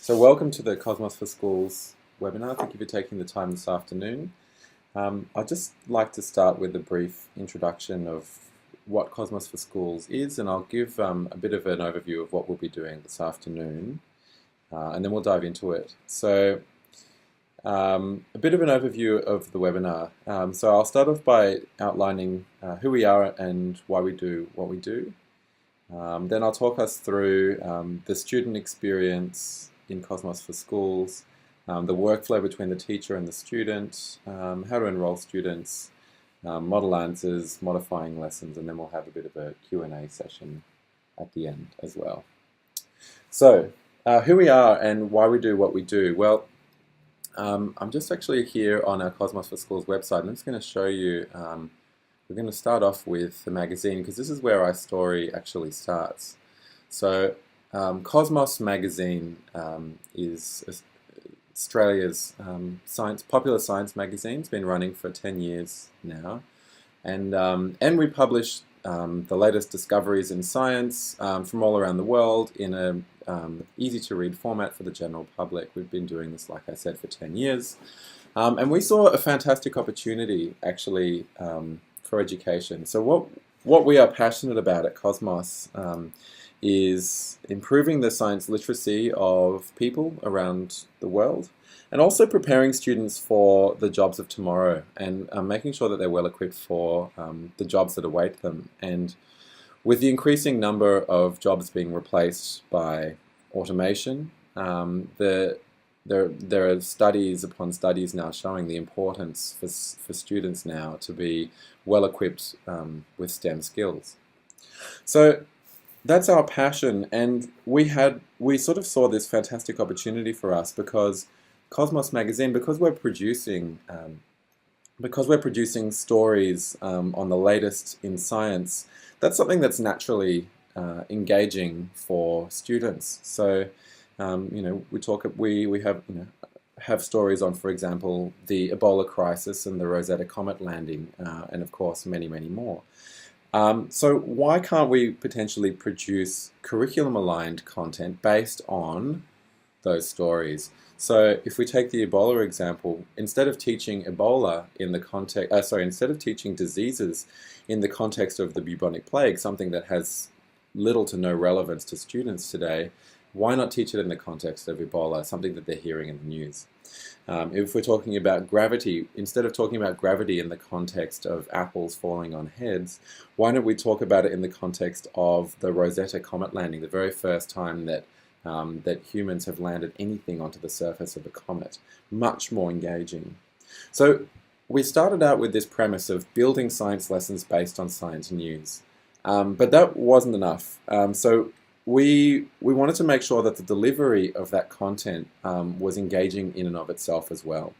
So welcome to the Cosmos for Schools webinar. Thank you for taking the time this afternoon. I'd just like to start with a brief introduction of what Cosmos for Schools is, and I'll give a bit of an overview of what we'll be doing this afternoon, and then we'll dive into it. So a bit of an overview of the webinar. So I'll start off by outlining who we are and why we do what we do. Then I'll talk us through the student experience in Cosmos for Schools, the workflow between the teacher and the student, how to enroll students, model answers, modifying lessons, and then we'll have a bit of a Q&A session at the end as well. So, who we are and why we do what we do. Well, I'm just actually here on our Cosmos for Schools website, and I'm just going to show you, we're going to start off with the magazine, because this is where our story actually starts. So, Cosmos magazine is Australia's popular science magazine. It's been running for 10 years now, and we publish the latest discoveries in science from all around the world in a easy to read format for the general public. We've been doing this, like I said, for 10 years, and we saw a fantastic opportunity actually for education. So what we are passionate about at Cosmos is improving the science literacy of people around the world, and also preparing students for the jobs of tomorrow, and making sure that they're well equipped for the jobs that await them. And with the increasing number of jobs being replaced by automation, there are studies upon studies now showing the importance for students now to be well equipped with STEM skills. So that's our passion, and we sort of saw this fantastic opportunity for us because Cosmos magazine, because we're producing stories on the latest in science, that's something that's naturally engaging for students. So we have stories on, for example, the Ebola crisis and the Rosetta Comet landing, and of course many more. So why can't we potentially produce curriculum-aligned content based on those stories? So if we take the Ebola example, instead of teaching Ebola in the context, instead of teaching diseases in the context of the bubonic plague, something that has little to no relevance to students today, why not teach it in the context of Ebola, something that they're hearing in the news? If we're talking about gravity, instead of talking about gravity in the context of apples falling on heads, why don't we talk about it in the context of the Rosetta Comet landing, the very first time that humans have landed anything onto the surface of a comet? Much more engaging. So we started out with this premise of building science lessons based on science news, but that wasn't enough. So we wanted to make sure that the delivery of that content was engaging in and of itself as well.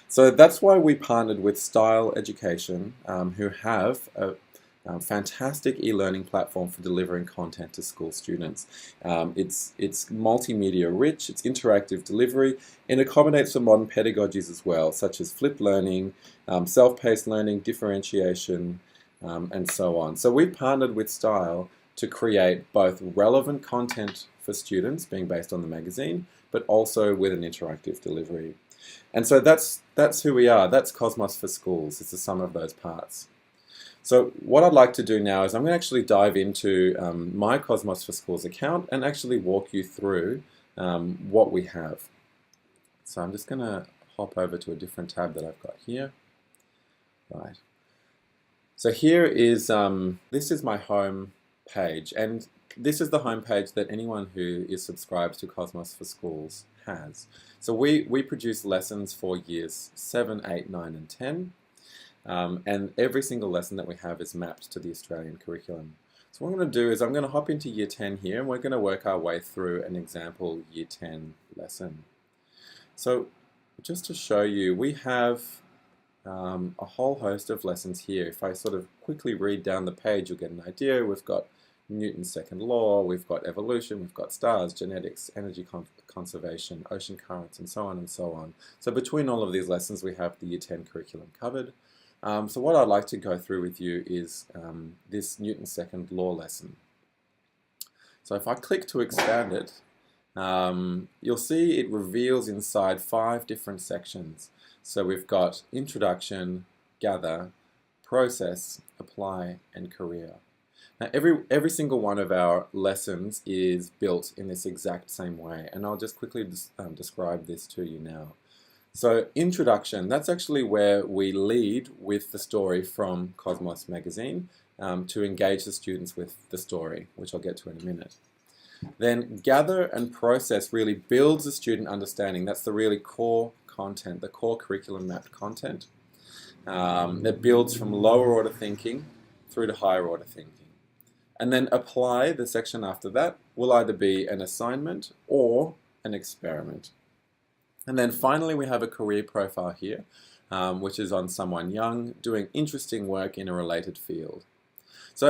So that's why we partnered with Style Education, who have a fantastic e-learning platform for delivering content to school students. It's multimedia rich, it's interactive delivery, and accommodates for modern pedagogies as well, such as flipped learning, self-paced learning, differentiation, and so on. So we partnered with Style to create both relevant content for students, being based on the magazine, but also with an interactive delivery. And so that's who we are. That's Cosmos for Schools. It's the sum of those parts. So what I'd like to do now is I'm going to actually dive into my Cosmos for Schools account and actually walk you through what we have. So I'm just going to hop over to a different tab that I've got here. Right. So here is, this is my home page, and this is the home page that anyone who is subscribed to Cosmos for Schools has. So we produce lessons for years 7, 8, 9, and 10. And every single lesson that we have is mapped to the Australian curriculum. So what I'm going to do is I'm going to hop into Year 10 here, and we're going to work our way through an example Year 10 lesson. So just to show you, we have a whole host of lessons here. If I sort of quickly read down the page, you'll get an idea. We've got Newton's second law, we've got evolution, we've got stars, genetics, energy conservation, ocean currents, and so on and so on. So between all of these lessons, we have the Year 10 curriculum covered. So what I'd like to go through with you is this Newton's second law lesson. So if I click to expand it, you'll see it reveals inside 5 different sections. So we've got introduction, gather, process, apply, and career. Now every single one of our lessons is built in this exact same way, and I'll just quickly describe this to you now. So introduction, that's actually where we lead with the story from Cosmos magazine to engage the students with the story, which I'll get to in a minute. Then gather and process really builds the student understanding. That's the really core content, the core curriculum mapped content that builds from lower order thinking through to higher order thinking. And then apply, the section after that, will either be an assignment or an experiment. And then finally we have a career profile here, which is on someone young doing interesting work in a related field. So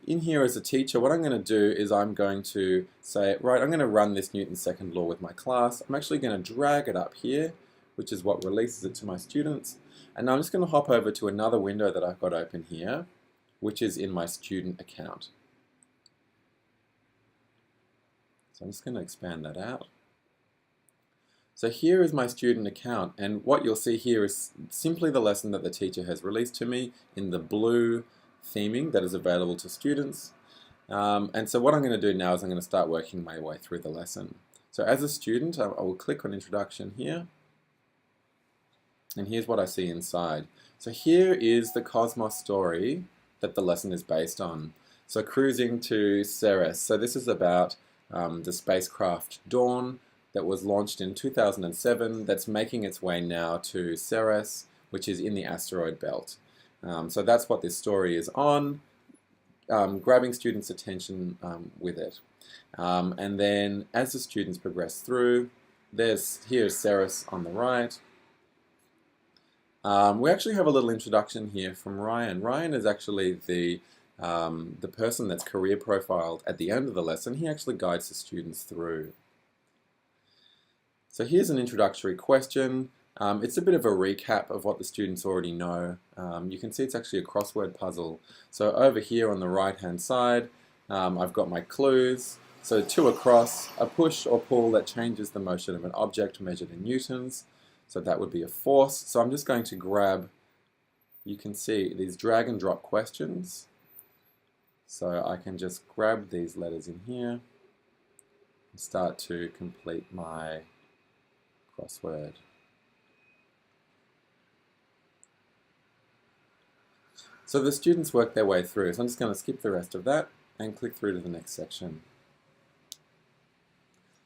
in here as a teacher, what I'm going to do is I'm going to say, right, I'm going to run this Newton's second law with my class. I'm actually going to drag it up here, which is what releases it to my students. And now I'm just going to hop over to another window that I've got open here, which is in my student account. So I'm just going to expand that out. So here is my student account, and what you'll see here is simply the lesson that the teacher has released to me in the blue theming that is available to students. And so what I'm going to do now is I'm going to start working my way through the lesson. So as a student, I will click on Introduction here, and here's what I see inside. So here is the Cosmos story that the lesson is based on. So cruising to Ceres. So this is about the spacecraft Dawn that was launched in 2007 that's making its way now to Ceres, which is in the asteroid belt. So that's what this story is on, grabbing students' attention with it. And then as the students progress through, here's Ceres on the right. We actually have a little introduction here from Ryan. Ryan is actually the person that's career profiled at the end of the lesson. He actually guides the students through. So here's an introductory question. It's a bit of a recap of what the students already know. You can see it's actually a crossword puzzle. So over here on the right hand side, I've got my clues. So 2 across, a push or pull that changes the motion of an object measured in newtons. So that would be a force. So I'm just going to grab, you can see these drag and drop questions. So I can just grab these letters in here and start to complete my crossword. So the students work their way through. So I'm just going to skip the rest of that and click through to the next section.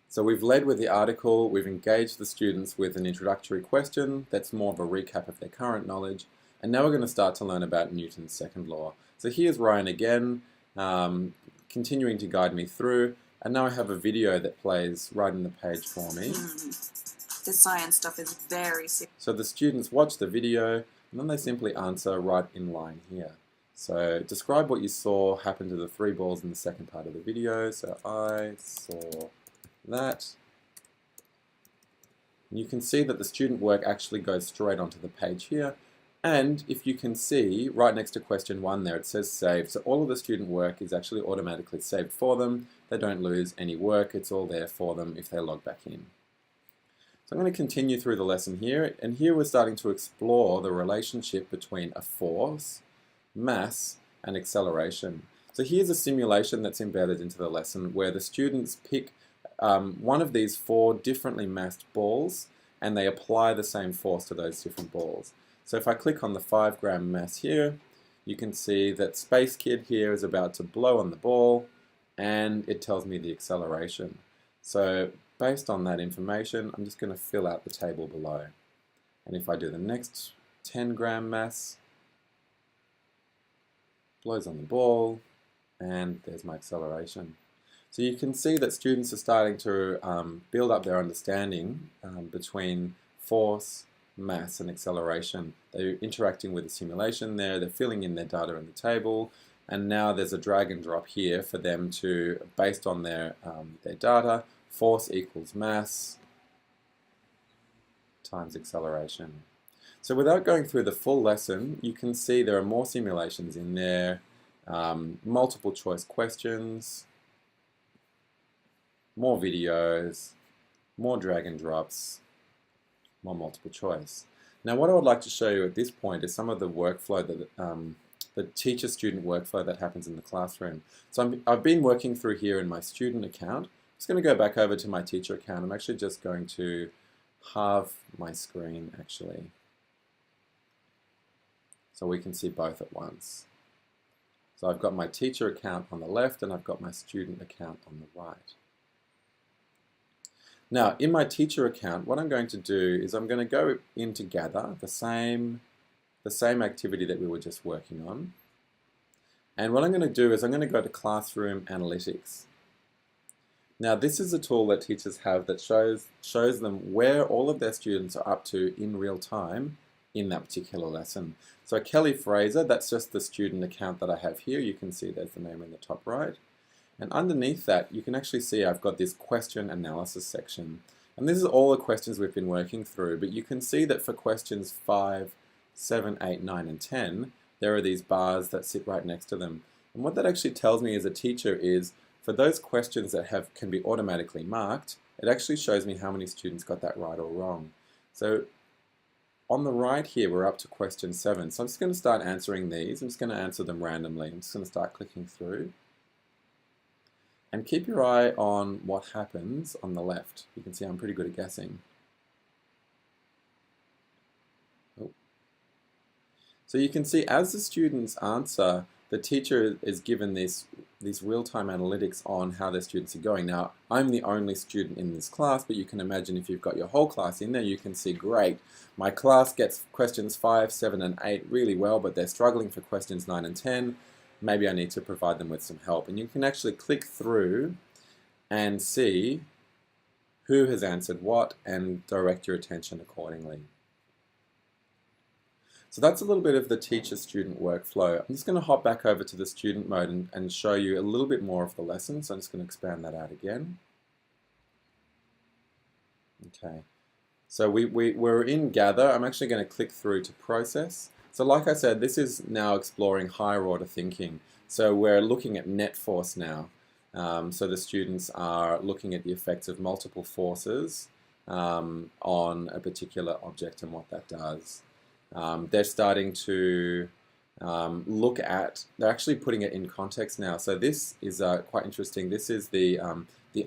So we've led with the article, we've engaged the students with an introductory question that's more of a recap of their current knowledge, and now we're going to start to learn about Newton's second law. So here's Ryan again, continuing to guide me through, and now I have a video that plays right in the page for me. The science stuff is very serious. So the students watch the video, and then they simply answer right in line here. So describe what you saw happen to the 3 balls in the second part of the video. So I saw that. You can see that the student work actually goes straight onto the page here. And if you can see, right next to question 1 there, it says save. So all of the student work is actually automatically saved for them. They don't lose any work. It's all there for them if they log back in. So I'm going to continue through the lesson here, and here we're starting to explore the relationship between a force, mass, and acceleration. So here's a simulation that's embedded into the lesson where the students pick one of these 4 differently massed balls, and they apply the same force to those different balls. So if I click on the 5-gram mass here, you can see that Space Kid here is about to blow on the ball, and it tells me the acceleration. So based on that information, I'm just going to fill out the table below. And if I do the next 10-gram mass, blows on the ball, and there's my acceleration. So you can see that students are starting to build up their understanding between force, mass, and acceleration. They're interacting with the simulation there, they're filling in their data in the table, and now there's a drag and drop here for them to, based on their data, force equals mass times acceleration. So without going through the full lesson, you can see there are more simulations in there, multiple choice questions, more videos, more drag and drops, more multiple choice. Now what I would like to show you at this point is some of the workflow that the teacher-student workflow that happens in the classroom. So I've been working through here in my student account. I'm just going to go back over to my teacher account. I'm actually just going to halve my screen actually, so we can see both at once. So I've got my teacher account on the left and I've got my student account on the right. Now in my teacher account, what I'm going to do is I'm going to go in to gather the same activity that we were just working on. And what I'm going to do is I'm going to go to Classroom Analytics. Now this is a tool that teachers have that shows them where all of their students are up to in real time in that particular lesson. So Kelly Fraser, that's just the student account that I have here. You can see there's the name in the top right. And underneath that, you can actually see I've got this question analysis section. And this is all the questions we've been working through, but you can see that for questions 5, 7, 8, 9, and 10, there are these bars that sit right next to them. And what that actually tells me as a teacher is, for those questions that can be automatically marked, it actually shows me how many students got that right or wrong. So on the right here, we're up to question 7. So I'm just going to start answering these. I'm just going to answer them randomly. I'm just going to start clicking through. And keep your eye on what happens on the left. You can see I'm pretty good at guessing. Oh. So you can see as the students answer, the teacher is given these real-time analytics on how their students are going. Now, I'm the only student in this class, but you can imagine if you've got your whole class in there, you can see, great, my class gets questions 5, 7, and 8 really well, but they're struggling for questions 9 and 10. Maybe I need to provide them with some help. And you can actually click through and see who has answered what and direct your attention accordingly. So that's a little bit of the teacher-student workflow. I'm just going to hop back over to the student mode and show you a little bit more of the lesson. So I'm just going to expand that out again. Okay. So we're in Gather. I'm actually going to click through to Process. So like I said, this is now exploring higher order thinking. So we're looking at net force now. So the students are looking at the effects of multiple forces on a particular object and what that does. They're starting to look at, they're actually putting it in context now. So this is quite interesting. This is the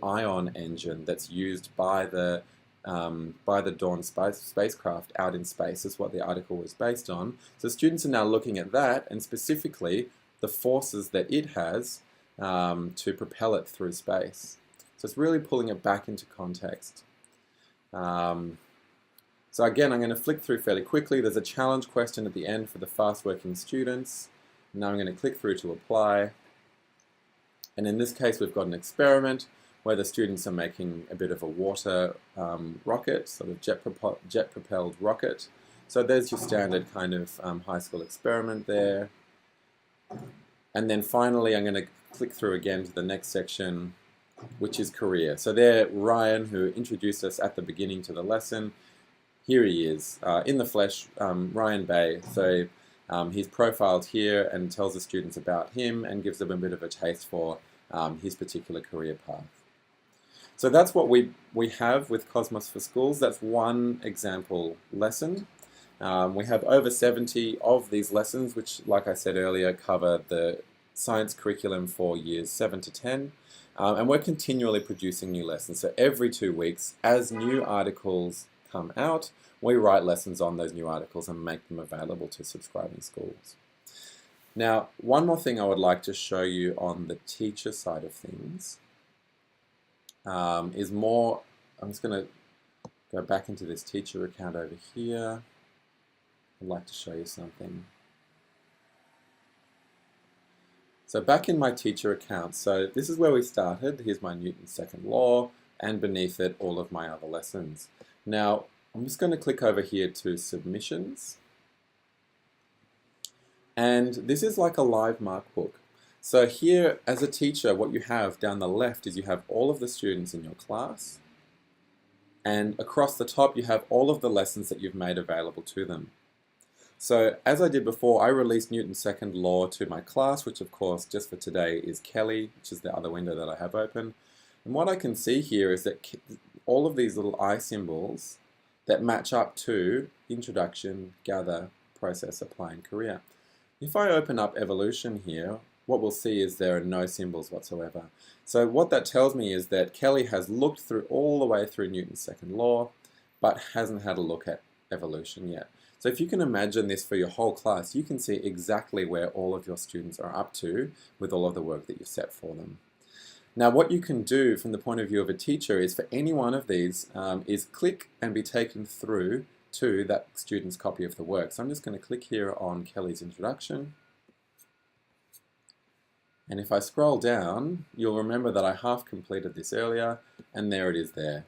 ion engine that's used by the Dawn spacecraft out in space, is what the article was based on. So students are now looking at that and specifically the forces that it has to propel it through space. So it's really pulling it back into context. So again, I'm going to flick through fairly quickly. There's a challenge question at the end for the fast working students. Now I'm going to click through to apply. And in this case, we've got an experiment where the students are making a bit of a water rocket, sort of jet-propelled rocket. So there's your standard kind of high school experiment there. And then finally, I'm going to click through again to the next section, which is career. So there, Ryan, who introduced us at the beginning to the lesson, here he is, in the flesh, Ryan Bay. So he's profiled here and tells the students about him and gives them a bit of a taste for his particular career path. So that's what we have with Cosmos for Schools. That's one example lesson. We have over 70 of these lessons, which, like I said earlier, cover the science curriculum for years 7 to 10. And we're continually producing new lessons. So every 2 weeks, as new articles come out, we write lessons on those new articles and make them available to subscribing schools. Now, one more thing I would like to show you on the teacher side of things is more, I'm just going to go back into this teacher account over here. I'd like to show you something. So back in my teacher account, so this is where we started. Here's my Newton's second law, and beneath it, all of my other lessons. Now, I'm just going to click over here to submissions. And this is like a live mark book. So here, as a teacher, what you have down the left is you have all of the students in your class. And across the top, you have all of the lessons that you've made available to them. So as I did before, I released Newton's second law to my class, which of course, just for today, is Kelly, which is the other window that I have open. And what I can see here is that all of these little I symbols that match up to introduction, gather, process, apply, and career. If I open up evolution here, what we'll see is there are no symbols whatsoever. So what that tells me is that Kelly has looked through all the way through Newton's second law, but hasn't had a look at evolution yet. So if you can imagine this for your whole class, you can see exactly where all of your students are up to with all of the work that you've set for them. Now what you can do from the point of view of a teacher is for any one of these is click and be taken through to that student's copy of the work. So I'm just going to click here on Kelly's introduction. And if I scroll down, you'll remember that I half completed this earlier, and there it is there.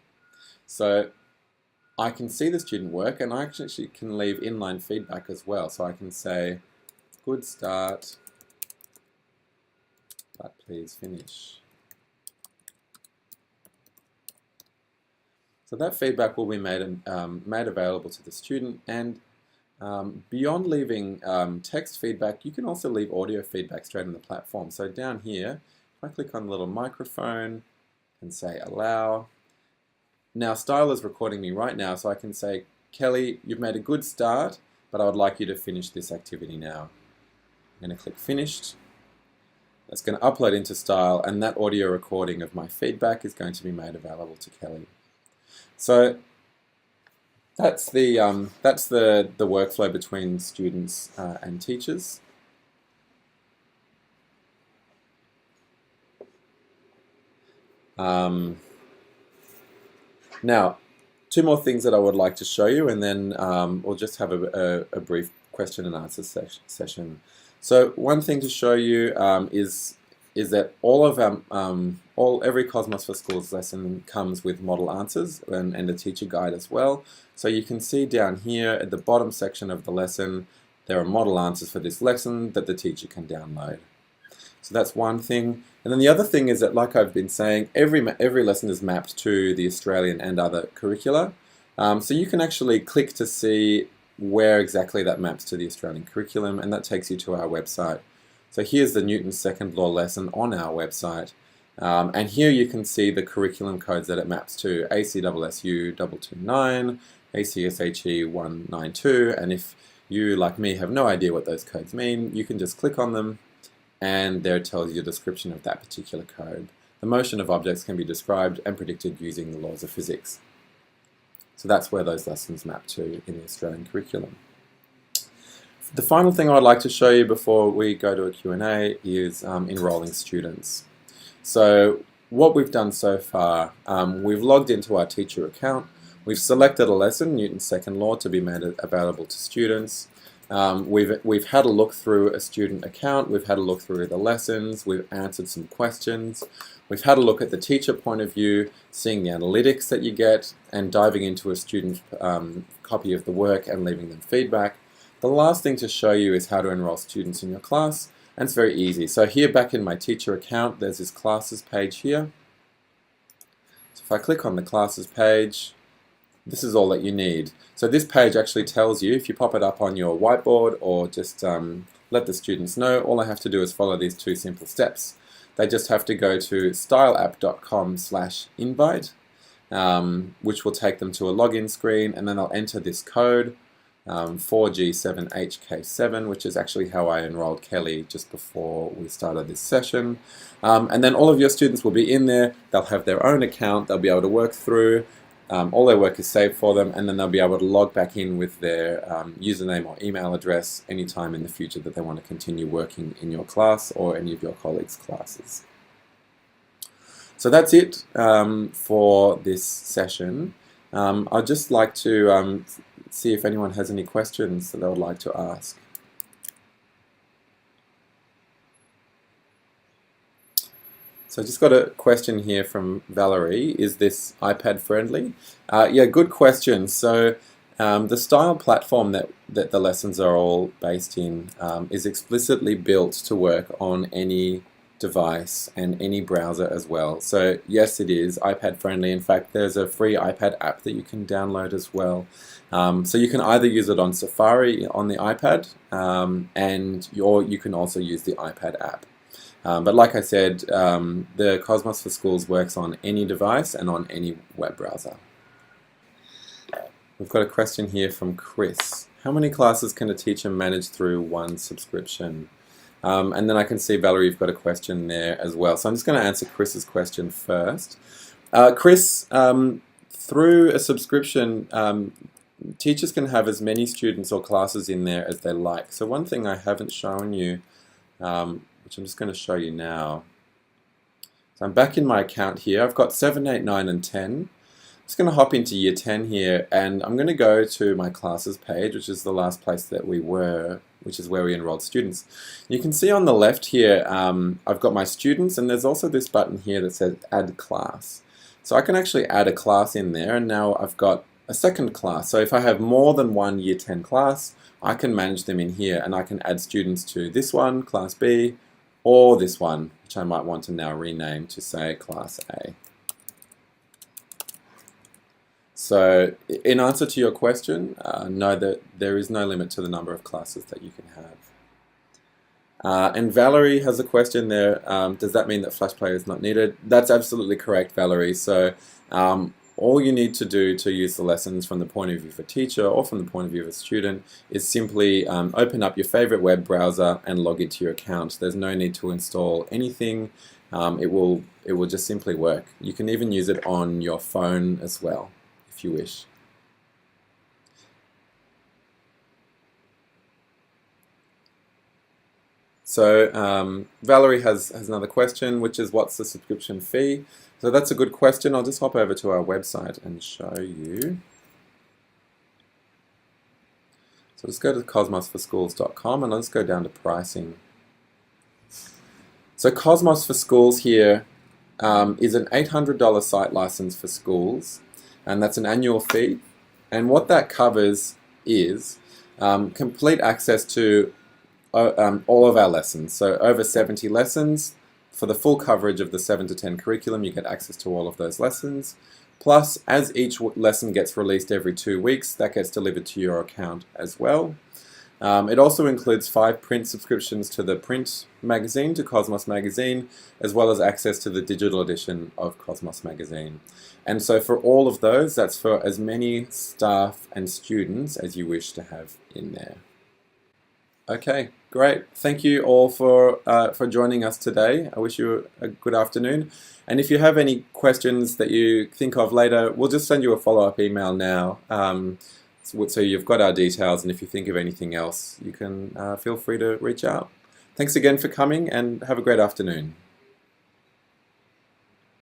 So I can see the student work, and I actually can leave inline feedback as well. So I can say, good start, but please finish. So that feedback will be made available to the student, and beyond leaving text feedback, you can also leave audio feedback straight on the platform. So down here, if I click on the little microphone and say allow, now Style is recording me right now, so I can say, Kelly, you've made a good start, but I would like you to finish this activity now. I'm going to click finished. That's going to upload into Style, and that audio recording of my feedback is going to be made available to Kelly. So that's the workflow between students and teachers. Now, two more things that I would like to show you, and then we'll just have a brief question and answer session. So one thing to show you is that all of every Cosmos for Schools lesson comes with model answers and a teacher guide as well. So you can see down here at the bottom section of the lesson, there are model answers for this lesson that the teacher can download. So that's one thing. And then the other thing is that, like I've been saying, every lesson is mapped to the Australian and other curricula. So you can actually click to see where exactly that maps to the Australian curriculum, and that takes you to our website. So here's the Newton's second law lesson on our website. And here you can see the curriculum codes that it maps to: ACSSU 229, ACSHE 192, and if you, like me, have no idea what those codes mean, you can just click on them, and there it tells you a description of that particular code. The motion of objects can be described and predicted using the laws of physics. So that's where those lessons map to in the Australian curriculum. The final thing I'd like to show you before we go to a Q&A is enrolling students. So what we've done so far, we've logged into our teacher account, we've selected a lesson, Newton's second law, to be made available to students. We've had a look through a student account, we've had a look through the lessons, we've answered some questions, we've had a look at the teacher point of view, seeing the analytics that you get, and diving into a student's copy of the work and leaving them feedback. The last thing to show you is how to enroll students in your class, and it's very easy. So here, back in my teacher account, there's this classes page here. So if I click on the classes page, this is all that you need. So this page actually tells you, if you pop it up on your whiteboard or just let the students know, all I have to do is follow these two simple steps. They just have to go to styleapp.com/invite, which will take them to a login screen, and then they'll enter this code, 4G7HK7, which is actually how I enrolled Kelly just before we started this session. And then all of your students will be in there, they'll have their own account, they'll be able to work through, all their work is saved for them, and then they'll be able to log back in with their username or email address anytime in the future that they want to continue working in your class or any of your colleagues' classes. So that's it for this session. I'd just like to see if anyone has any questions that they would like to ask. So I just got a question here from Valerie. Is this iPad friendly? Yeah, good question. So the Style platform that the lessons are all based in is explicitly built to work on any device and any browser as well. So yes, it is iPad friendly. In fact, there's a free iPad app that you can download as well. So you can either use it on Safari on the iPad, or you can also use the iPad app. But like I said, the Cosmos for Schools works on any device and on any web browser. We've got a question here from Chris. How many classes can a teacher manage through one subscription? And then I can see, Valerie, you've got a question there as well. So I'm just going to answer Chris's question first. Chris, through a subscription, teachers can have as many students or classes in there as they like. So one thing I haven't shown you, which I'm just going to show you now. So I'm back in my account here. I've got 7, 8, 9, and 10. I'm just going to hop into year 10 here, and I'm going to go to my classes page, which is the last place that we were, which is where we enrolled students. You can see on the left here, I've got my students, and there's also this button here that says add class. So I can actually add a class in there, and now I've got a second class. So if I have more than one year 10 class, I can manage them in here, and I can add students to this one, class B, or this one, which I might want to now rename to, say, class A. So in answer to your question, no, there is no limit to the number of classes that you can have. And Valerie has a question there. Does that mean that Flash Player is not needed? That's absolutely correct, Valerie. So all you need to do to use the lessons from the point of view of a teacher or from the point of view of a student is simply open up your favorite web browser and log into your account. There's no need to install anything. It will just simply work. You can even use it on your phone as well, if you wish. So Valerie has another question, which is what's the subscription fee? So that's a good question. I'll just hop over to our website and show you. So let's go to cosmosforschools.com and let's go down to pricing. So Cosmos for Schools here is an $800 site license for schools, and that's an annual fee. And what that covers is complete access to all of our lessons. So over 70 lessons. For the full coverage of the 7 to 10 curriculum, you get access to all of those lessons. Plus, as each lesson gets released every 2 weeks, that gets delivered to your account as well. It also includes 5 print subscriptions to the print magazine, to Cosmos Magazine, as well as access to the digital edition of Cosmos Magazine. And so for all of those, that's for as many staff and students as you wish to have in there. Okay, great. Thank you all for joining us today. I wish you a good afternoon. And if you have any questions that you think of later, we'll just send you a follow-up email now. So you've got our details, and if you think of anything else, you can feel free to reach out. Thanks again for coming, and have a great afternoon.